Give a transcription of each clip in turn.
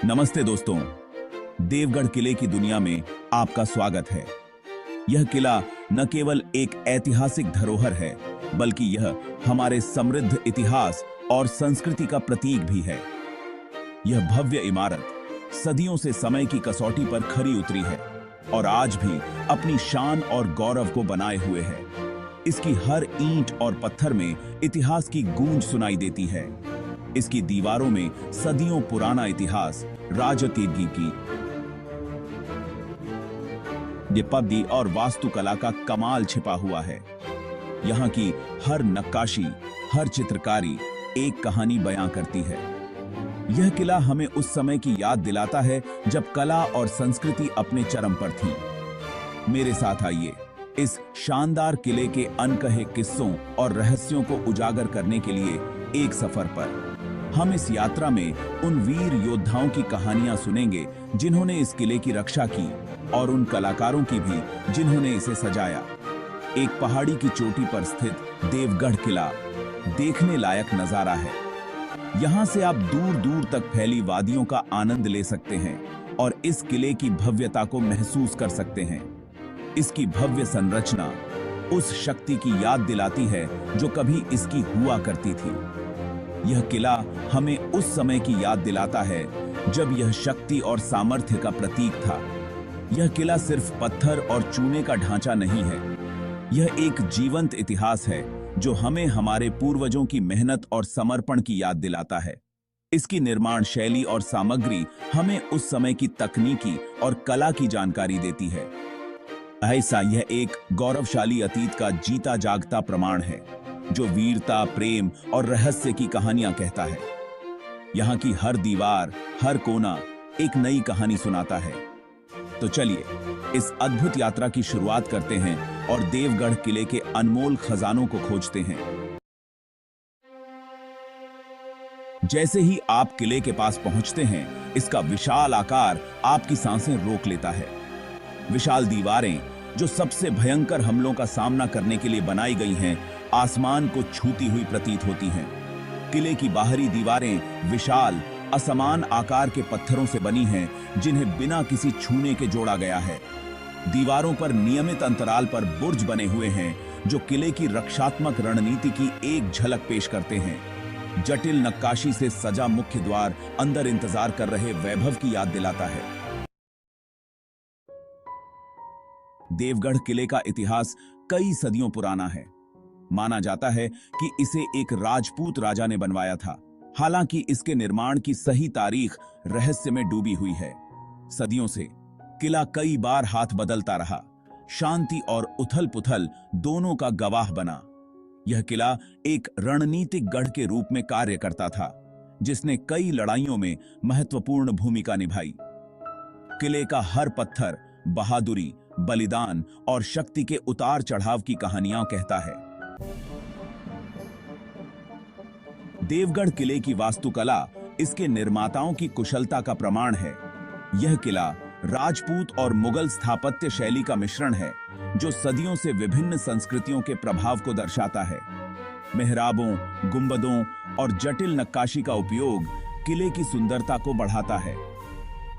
नमस्ते दोस्तों, देवगढ़ किले की दुनिया में आपका स्वागत है। यह किला न केवल एक ऐतिहासिक धरोहर है, बल्कि यह हमारे समृद्ध इतिहास और संस्कृति का प्रतीक भी है। यह भव्य इमारत सदियों से समय की कसौटी पर खरी उतरी है और आज भी अपनी शान और गौरव को बनाए हुए है। इसकी हर ईंट और पत्थर में इतिहास की गूंज सुनाई देती है। इसकी दीवारों में सदियों पुराना इतिहास, राजकीय की पद्धति और वास्तुकला का कमाल छिपा हुआ है। यहाँ की हर नक्काशी, हर चित्रकारी एक कहानी बयां करती है। यह किला हमें उस समय की याद दिलाता है जब कला और संस्कृति अपने चरम पर थी। मेरे साथ आइए इस शानदार किले के अनकहे किस्सों और रहस्यों को उजागर करने के लिए एक सफर पर। हम इस यात्रा में उन वीर योद्धाओं की कहानियां सुनेंगे जिन्होंने इस किले की रक्षा की और उन कलाकारों की भी जिन्होंने इसे सजाया। एक पहाड़ी की चोटी पर स्थित देवगढ़ किला देखने लायक नजारा है। यहाँ से आप दूर दूर तक फैली वादियों का आनंद ले सकते हैं और इस किले की भव्यता को महसूस कर सकते हैं। इसकी भव्य संरचना उस शक्ति की याद दिलाती है जो कभी इसकी हुआ करती थी। यह किला हमें उस समय की याद दिलाता है जब यह शक्ति और सामर्थ्य का प्रतीक था। यह किला सिर्फ पत्थर और चूने का ढांचा नहीं है, यह एक जीवंत इतिहास है जो हमें हमारे पूर्वजों की मेहनत और समर्पण की याद दिलाता है। इसकी निर्माण शैली और सामग्री हमें उस समय की तकनीकी और कला की जानकारी देती है। ऐसा यह एक गौरवशाली अतीत का जीता जागता प्रमाण है जो वीरता, प्रेम और रहस्य की कहानियां कहता है। यहाँ की हर दीवार, हर कोना एक नई कहानी सुनाता है। तो चलिए इस अद्भुत यात्रा की शुरुआत करते हैं और देवगढ़ किले के अनमोल खजानों को खोजते हैं। जैसे ही आप किले के पास पहुंचते हैं, इसका विशाल आकार आपकी सांसें रोक लेता है। विशाल दीवारें जो सबसे भयंकर हमलों का सामना करने के लिए बनाई गई हैं, आसमान को छूती हुई प्रतीत होती हैं। किले की बाहरी दीवारें विशाल, असमान आकार के पत्थरों से बनी हैं जिन्हें बिना किसी छूने के जोड़ा गया है। दीवारों पर नियमित अंतराल पर बुर्ज बने हुए हैं जो किले की रक्षात्मक रणनीति की एक झलक पेश करते हैं। जटिल नक्काशी से सजा मुख्य द्वार अंदर इंतजार कर रहे वैभव की याद दिलाता है। देवगढ़ किले का इतिहास कई सदियों पुराना है। माना जाता है कि इसे एक राजपूत राजा ने बनवाया था। हालांकि इसके निर्माण की सही तारीख रहस्य में डूबी हुई है। सदियों से किला कई बार हाथ बदलता रहा, शांति और उथल-पुथल दोनों का गवाह बना। यह किला एक रणनीतिक गढ़ के रूप में कार्य करता था, जिसने कई लड़ाइयों में महत्वपूर्ण भूमिका निभाई। किले का हर पत्थर बहादुरी, बलिदान और शक्ति के उतार चढ़ाव की कहानियां कहता है। देवगढ़ किले की वास्तुकला इसके निर्माताओं की कुशलता का प्रमाण है। यह किला राजपूत और मुगल स्थापत्य शैली का मिश्रण है जो सदियों से विभिन्न संस्कृतियों के प्रभाव को दर्शाता है। मेहराबों, गुंबदों और जटिल नक्काशी का उपयोग किले की सुंदरता को बढ़ाता है।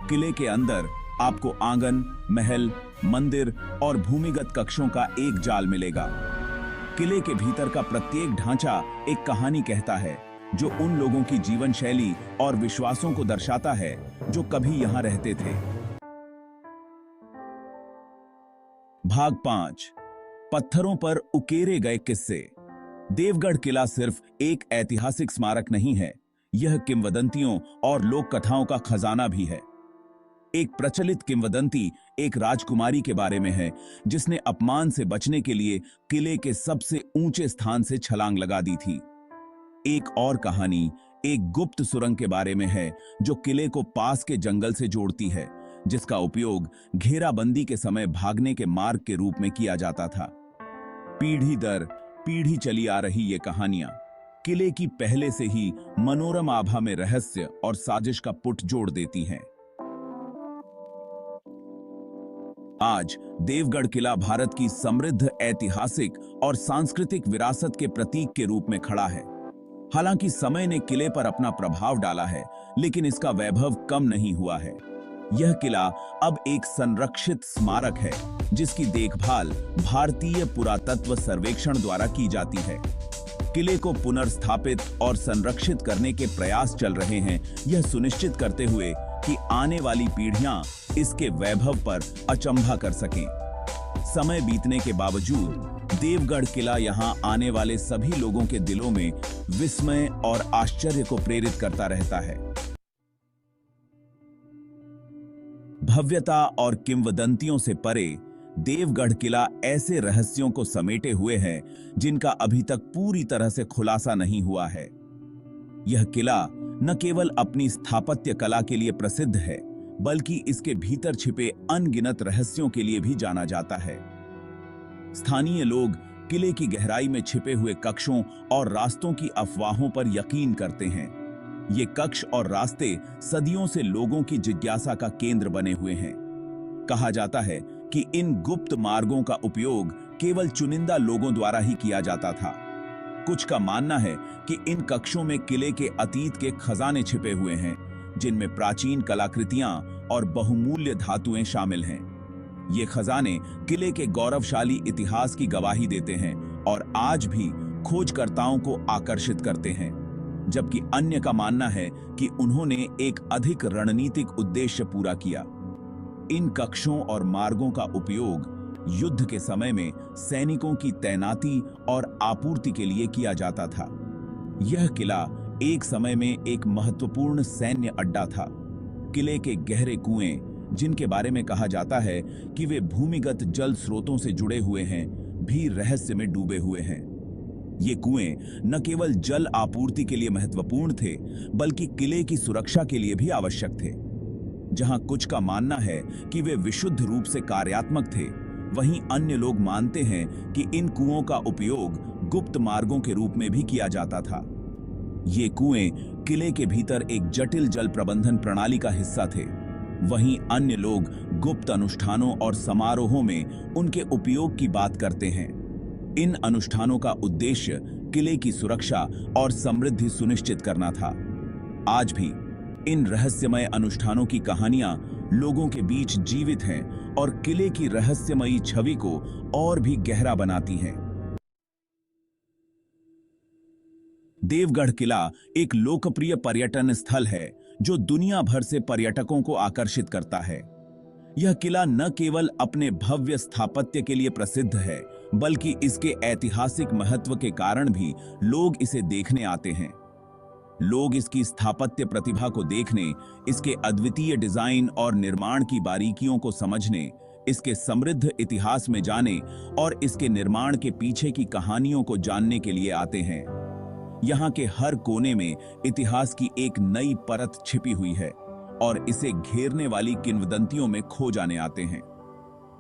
किले के अंदर आपको आंगन, महल, मंदिर और भूमिगत कक्षों का एक जाल मिलेगा। किले के भीतर का प्रत्येक ढांचा एक कहानी कहता है जो उन लोगों की जीवन शैली और विश्वासों को दर्शाता है जो कभी यहां रहते थे। भाग 5, पत्थरों पर उकेरे गए किस्से। देवगढ़ किला सिर्फ एक ऐतिहासिक स्मारक नहीं है, यह किंवदंतियों और लोक कथाओं का खजाना भी है। एक प्रचलित किंवदंती एक राजकुमारी के बारे में है जिसने अपमान से बचने के लिए किले के सबसे ऊंचे स्थान से छलांग लगा दी थी। एक और कहानी एक गुप्त सुरंग के बारे में है जो किले को पास के जंगल से जोड़ती है, जिसका उपयोग घेराबंदी के समय भागने के मार्ग के रूप में किया जाता था। पीढ़ी दर पीढ़ी चली आ रही ये कहानियां किले की पहले से ही मनोरम आभा में रहस्य और साजिश का पुट जोड़ देती हैं। आज देवगढ़ किला भारत की समृद्ध ऐतिहासिक और सांस्कृतिक विरासत के प्रतीक के रूप में खड़ा है। हालांकि समय ने किले पर अपना प्रभाव डाला है, लेकिन इसका वैभव कम नहीं हुआ है। यह किला अब एक संरक्षित स्मारक है, जिसकी देखभाल भारतीय पुरातत्व सर्वेक्षण द्वारा की जाती है। किले को पुनर्स्थापित और संरक्षित करने के प्रयास चल रहे हैं, यह सुनिश्चित करते हुए कि आने वाली पीढ़ियां इसके वैभव पर अचंभा कर सकें। समय बीतने के बावजूद देवगढ़ किला यहां आने वाले सभी लोगों के दिलों में विस्मय और आश्चर्य को प्रेरित करता रहता है। भव्यता और किंवदंतियों से परे देवगढ़ किला ऐसे रहस्यों को समेटे हुए है जिनका अभी तक पूरी तरह से खुलासा नहीं हुआ है। यह किला न केवल अपनी स्थापत्य कला के लिए प्रसिद्ध है, बल्कि इसके भीतर छिपे अनगिनत रहस्यों के लिए भी जाना जाता है। स्थानीय लोग किले की गहराई में छिपे हुए कक्षों और रास्तों की अफवाहों पर यकीन करते हैं। ये कक्ष और रास्ते सदियों से लोगों की जिज्ञासा का केंद्र बने हुए हैं। कहा जाता है कि इन गुप्त मार्गों का उपयोग केवल चुनिंदा लोगों द्वारा ही किया जाता था। कुछ का मानना है कि इन कक्षों में किले के अतीत के खजाने छिपे हुए हैं, जिनमें प्राचीन कलाकृतियां और बहुमूल्य धातुएं शामिल हैं। ये खजाने किले के गौरवशाली इतिहास की गवाही देते हैं और आज भी खोजकर्ताओं को आकर्षित करते हैं, जबकि अन्य का मानना है कि उन्होंने एक अधिक रणनीतिक उद्देश्य पूरा किया। इन कक्षों और मार्गों का उपयोग युद्ध के समय में सैनिकों की तैनाती और आपूर्ति के लिए किया जाता था। यह किला एक समय में एक महत्वपूर्ण सैन्य अड्डा था। किले के गहरे कुएं, जिनके बारे में कहा जाता है कि वे भूमिगत जल स्रोतों से जुड़े हुए हैं, भी रहस्य में डूबे हुए हैं। ये कुएं न केवल जल आपूर्ति के लिए महत्वपूर्ण थे, बल्कि किले की सुरक्षा के लिए भी आवश्यक थे। जहां कुछ का मानना है कि वे विशुद्ध रूप से कार्यात्मक थे, वहीं अन्य लोग मानते हैं कि इन कुओं का उपयोग गुप्त मार्गों के रूप में भी किया जाता था। ये कुएं किले के भीतर एक जटिल जल प्रबंधन प्रणाली का हिस्सा थे। वहीं अन्य लोग गुप्त अनुष्ठानों और समारोहों में उनके उपयोग की बात करते हैं। इन अनुष्ठानों का उद्देश्य किले की सुरक्षा और समृद्धि सुनिश्चित करना था। आज भी इन रहस्यमय अनुष्ठानों की कहानियां लोगों के बीच जीवित हैं और किले की रहस्यमयी छवि को और भी गहरा बनाती हैं। देवगढ़ किला एक लोकप्रिय पर्यटन स्थल है जो दुनिया भर से पर्यटकों को आकर्षित करता है। यह किला न केवल अपने भव्य स्थापत्य के लिए प्रसिद्ध है, बल्कि इसके ऐतिहासिक महत्व के कारण भी लोग इसे देखने आते हैं। लोग इसकी स्थापत्य प्रतिभा को देखने, इसके अद्वितीय डिजाइन और निर्माण की बारीकियों को समझने, इसके समृद्ध इतिहास में जाने और इसके निर्माण के पीछे की कहानियों को जानने के लिए आते हैं। यहाँ के हर कोने में इतिहास की एक नई परत छिपी हुई है और इसे घेरने वाली किंवदंतियों में खो जाने आते हैं।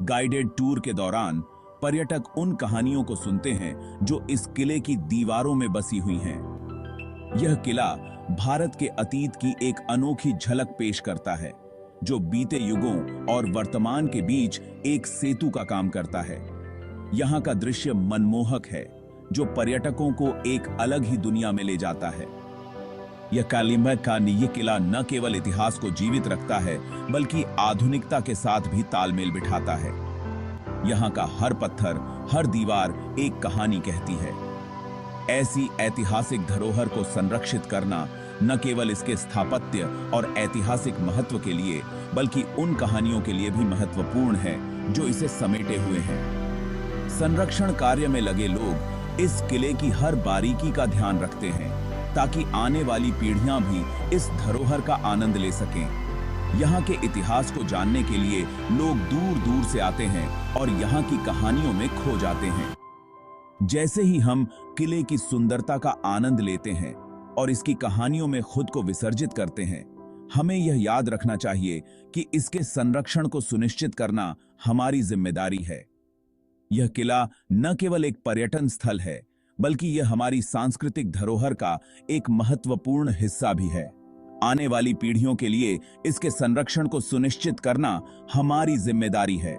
गाइडेड टूर के दौरान पर्यटक उन कहानियों को सुनते हैं जो इस किले की दीवारों में बसी हुई हैं। यह किला भारत के अतीत की एक अनोखी झलक पेश करता है, जो बीते युगों और वर्तमान के बीच एक सेतु का काम करता है। यहाँ का दृश्य मनमोहक है, जो पर्यटकों को एक अलग ही दुनिया में ले जाता है। यह कालिंबा का ये किला न केवल इतिहास को जीवित रखता है, बल्कि आधुनिकता के साथ भी तालमेल बिठाता है। यहाँ का हर पत्थर, हर दीवार एक कहानी कहती है। ऐसी ऐतिहासिक धरोहर को संरक्षित करना न केवल इसके स्थापत्य और ऐतिहासिक महत्व के लिए, बल्कि उन कहानियों के लिए भी महत्वपूर्ण है जो इसे समेटे हुए हैं। संरक्षण कार्य में लगे लोग इस किले की हर बारीकी का ध्यान रखते हैं, ताकि आने वाली पीढ़ियां भी इस धरोहर का आनंद ले सकें। यहाँ के इतिहास को जानने के लिए लोग दूर दूर से आते हैं और यहाँ की कहानियों में खो जाते हैं। जैसे ही हम किले की सुंदरता का आनंद लेते हैं और इसकी कहानियों में खुद को विसर्जित करते हैं, हमें यह याद रखना चाहिए कि इसके संरक्षण को सुनिश्चित करना हमारी जिम्मेदारी है। यह किला न केवल एक पर्यटन स्थल है, बल्कि यह हमारी सांस्कृतिक धरोहर का एक महत्वपूर्ण हिस्सा भी है। आने वाली पीढ़ियों के लिए इसके संरक्षण को सुनिश्चित करना हमारी जिम्मेदारी है।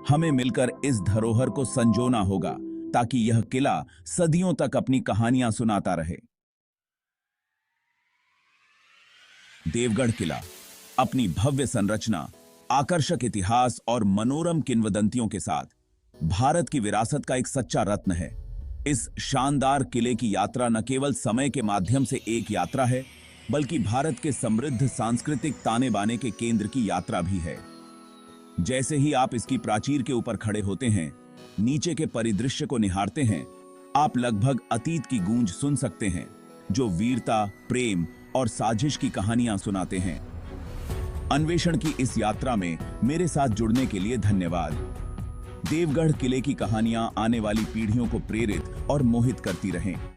हमें मिलकर इस धरोहर को संजोना होगा, ताकि यह किला सदियों तक अपनी कहानियां सुनाता रहे। देवगढ़ किला अपनी भव्य संरचना, आकर्षक इतिहास और मनोरम किंवदंतियों के साथ भारत की विरासत का एक सच्चा रत्न है। इस शानदार किले की यात्रा न केवल समय के माध्यम से एक यात्रा है, बल्कि भारत के समृद्ध सांस्कृतिक ताने बाने के केंद्र की यात्रा भी है। जैसे ही आप इसकी प्राचीर के ऊपर खड़े होते हैं, नीचे के परिदृश्य को निहारते हैं, आप लगभग अतीत की गूंज सुन सकते हैं, जो वीरता, प्रेम और साजिश की कहानियां सुनाते हैं। अन्वेषण की इस यात्रा में मेरे साथ जुड़ने के लिए धन्यवाद। देवगढ़ किले की कहानियां आने वाली पीढ़ियों को प्रेरित और मोहित करती रहें।